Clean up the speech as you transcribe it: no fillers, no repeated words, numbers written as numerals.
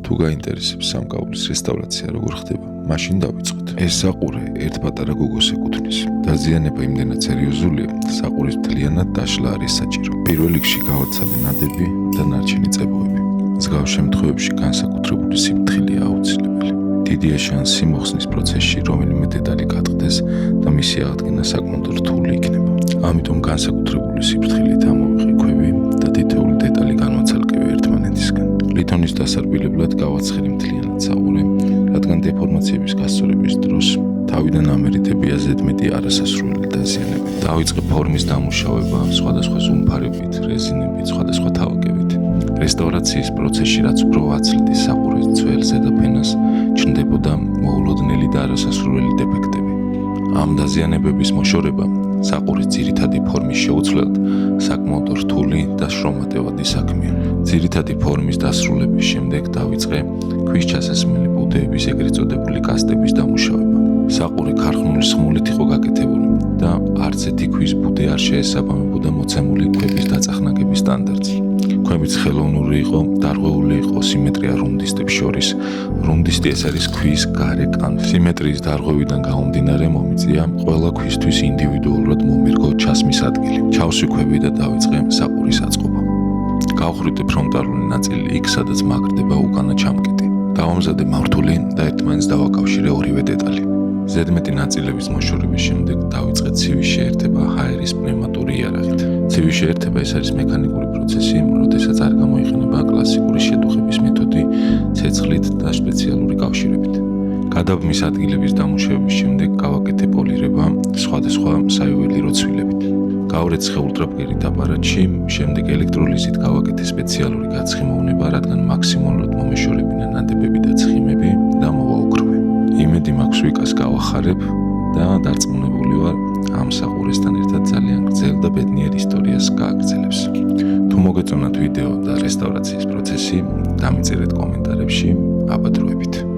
თუ გაინტერესებს სამკაულის რესტავრაცია როგორ ხდება, მაშინ დავიწყოთ. ეს საყურე ერთ პატარა გოგოს ეკუთვნის. დაზიანება იმდენად სერიოზულია, საყურის მთლიანად დაშლა არის საჭირო. პირველ რიგში გავაცალე ნადები და ნარჩენი წებოები. მსგავს შემთხვევებში განსაკუთრებული სიფრთხილეა აუცილებელი. დიდია შანსი მოხსნის პროცესში რომელიმე დეტალი გატყდეს და მისი აღდგენა საკმაოდ რთული იქნება. ამიტომ განსაკუთრებული სიფრთხილით ამოვიღე ქვები და თითოეული დეტალი განვაცალკევე ერთმანეთისგან. ლითონის დასარბილებლად გავაცხელი მთლიანად საყურე, რადგან დეფორმაციების გასწორების დროს თავიდან ამერითებია ზედმეტი არასასრული დაზიანება. დავიწყე ფორმის დამუშავება სხვადასხვა ზუმფარებით, რეზინებით, სხვადასხვა თავაკებით. რესტავრაციის პროცესში რაც უფრო ვაცლდი საყურის ძველ ზედაფენას, ჩნდებოდა მოულოდნელი და არასასურველი დეფექტები. ამ დაზიანებების მოშორება საყურის ძირითადი ფორმის შეუცვლელად საკმაოდ რთული და შრომატევადი საქმეა. ძირითადი ფორმის დასრულების შემდეგ დავიწყე ქვის ჩასასმელი ბუდეების ეგრეთ წოდებული კასტების დამუშავება. საყური ქარხნული სხმულით იყო გაკეთებული და არც ერთი ქვის ბუდე არ შეესაბამებოდა მოცემული ქვების დაწახნაგების სტანდარტს. ქვებიც ხელოვნური იყო, დარღვეული იყო სიმეტრია რუნდისტებს შორის. რუნდისტი ეს არის ქვის გარე კანონი. სიმეტრიის დარღვევიდან გამომდინარე მომიწია ყველა ქვისთვის ინდივიდუალურად მომირგო ჩასმის ადგილი. ჩავსვი ქვები და დავიწყე საყურის აწყობა. გავხვრიტე ფრონტალური ნაწილი იქ, სადაც მაგრდება უკანა ჩამკეტი. დავამზადე მავთული და ერთმანეთს დავაკავშირე ორივე დეტალი. ზედმეტი ნაწილების მოშორების შემდეგ დავიწყე ცივის შეერთება ჰაერის პნევმატური იარაღით. ცივის შეერთება ეს არის მექანიკური პროცესი, როდესაც არ გამოიყენება კლასიკური შედუხების მეთოდი ცეცხლით და სპეციალური კავშირებით. გადაბმის ადგილების დამუშავების შემდეგ გავაკეთე პოლირება სხვადასხვა საიუველირო ცვილებით. გავრეცხე ულტრაბგერით აპარატში, შემდეგ ელექტროლიზით გავაკეთე სპეციალური გაცხიმოვნება, რადგან მაქსიმალურად მომეშორებინა ნადებები და ცხიმები და მოვაუქროვე. იმედი მაქვს ვიკას გავახარებ და დარწმუნებული ვარ ამ საყურესთან ერთად ძალიან გრძელ და ბედნიერ ისტორიას გააგრძელებს. თუ მოგეწონათ ვიდეო და რესტავრაციის პროცესი, დამიწერეთ კომენტარებში, აბადროებით.